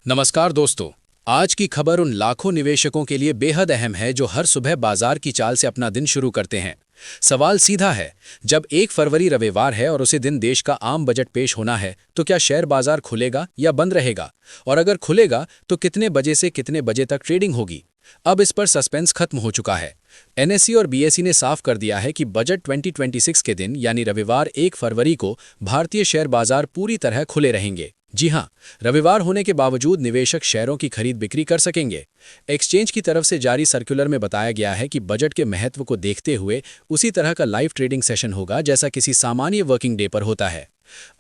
नमस्कार दोस्तों। आज की खबर उन लाखों निवेशकों के लिए बेहद अहम है जो हर सुबह बाजार की चाल से अपना दिन शुरू करते हैं। सवाल सीधा है, जब 1 फरवरी रविवार है और उसी दिन देश का आम बजट पेश होना है, तो क्या शेयर बाजार खुलेगा या बंद रहेगा? और अगर खुलेगा तो कितने बजे से कितने बजे तक ट्रेडिंग होगी? अब इस पर सस्पेंस खत्म हो चुका है। एनएसई और बीएसई ने साफ कर दिया है कि बजट 2026 के दिन यानी रविवार 1 फरवरी को भारतीय शेयर बाजार पूरी तरह खुले रहेंगे। जी हां, रविवार होने के बावजूद निवेशक शेयरों की खरीद बिक्री कर सकेंगे। एक्सचेंज की तरफ से जारी सर्कुलर में बताया गया है कि बजट के महत्व को देखते हुए उसी तरह का लाइव ट्रेडिंग सेशन होगा जैसा किसी सामान्य वर्किंग डे पर होता है।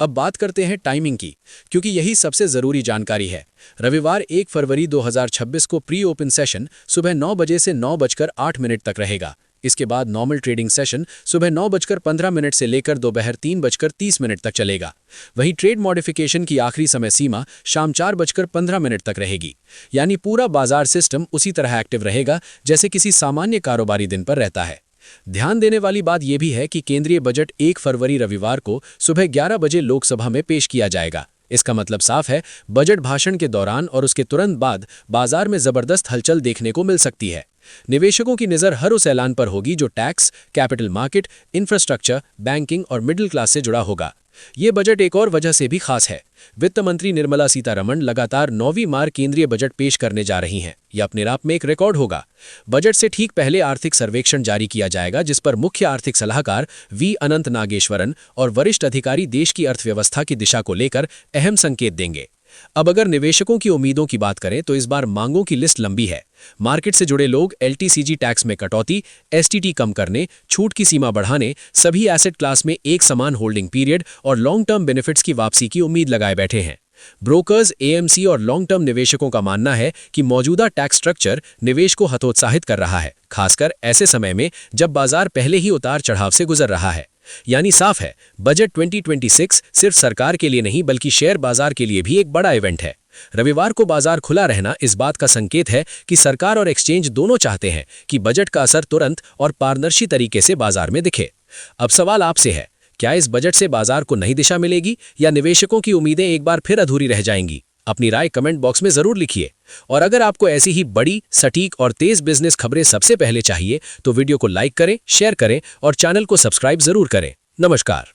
अब बात करते हैं टाइमिंग की, क्योंकि यही सबसे जरूरी जानकारी है। रविवार 1 फरवरी 2026 को प्री ओपन सेशन सुबह 9 बजे से 9:08 तक रहेगा। इसके बाद नॉर्मल ट्रेडिंग सेशन सुबह 9:15 से लेकर दोपहर 3:30 तक चलेगा। वहीं ट्रेड मॉडिफिकेशन की आखिरी समय सीमा शाम 4:15 तक रहेगी। यानी पूरा बाजार सिस्टम उसी तरह एक्टिव रहेगा जैसे किसी सामान्य कारोबारी दिन पर रहता है। ध्यान देने वाली बात यह भी है कि केंद्रीय बजट 1 फरवरी रविवार को सुबह 11 बजे लोकसभा में पेश किया जाएगा। इसका मतलब साफ है, बजट भाषण के दौरान और उसके तुरंत बाद बाजार में जबरदस्त हलचल देखने को मिल सकती है। निवेशकों की नज़र हर उस ऐलान पर होगी जो tax, capital market, infrastructure, banking और मिडिल क्लास से जुड़ा होगा। ये बजट एक और वजह से भी खास है। वित्त मंत्री निर्मला सीतारमण लगातार 9वीं बार केंद्रीय बजट पेश करने जा रही हैं। यह अपने आप में एक रिकॉर्ड होगा। बजट से ठीक पहले आर्थिक सर्वेक्षण जारी किया जाएगा, जिस पर मुख्य आर्थिक सलाहकार वी अनंत नागेश्वरन और वरिष्ठ अधिकारी देश की अर्थव्यवस्था की दिशा को लेकर अहम संकेत देंगे। अब अगर निवेशकों की उम्मीदों की बात करें तो इस बार मांगों की लिस्ट लंबी है। मार्केट से जुड़े लोग एलटीसीजी टैक्स में कटौती, एसटीटी कम करने, छूट की सीमा बढ़ाने, सभी एसेट क्लास में एक समान होल्डिंग पीरियड और लॉन्ग टर्म बेनिफिट्स की वापसी की उम्मीद लगाए बैठे हैं। ब्रोकर्स, एएमसी और लॉन्ग टर्म निवेशकों का मानना है कि मौजूदा टैक्स स्ट्रक्चर निवेश को हतोत्साहित कर रहा है, खासकर ऐसे समय में जब बाजार पहले ही उतार चढ़ाव से गुजर रहा है। यानी साफ है, बजट 2026 सिर्फ सरकार के लिए नहीं बल्कि शेयर बाजार के लिए भी एक बड़ा इवेंट है। रविवार को बाजार खुला रहना इस बात का संकेत है कि सरकार और एक्सचेंज दोनों चाहते हैं कि बजट का असर तुरंत और पारदर्शी तरीके से बाजार में दिखे। अब सवाल आपसे है, क्या इस बजट से बाजार को नई दिशा मिलेगी या निवेशकों की उम्मीदें एक बार फिर अधूरी रह जाएंगी? अपनी राय कमेंट बॉक्स में जरूर लिखिए। और अगर आपको ऐसी ही बड़ी, सटीक और तेज बिजनेस खबरें सबसे पहले चाहिए तो वीडियो को लाइक करें, शेयर करें और चैनल को सब्सक्राइब जरूर करें। नमस्कार।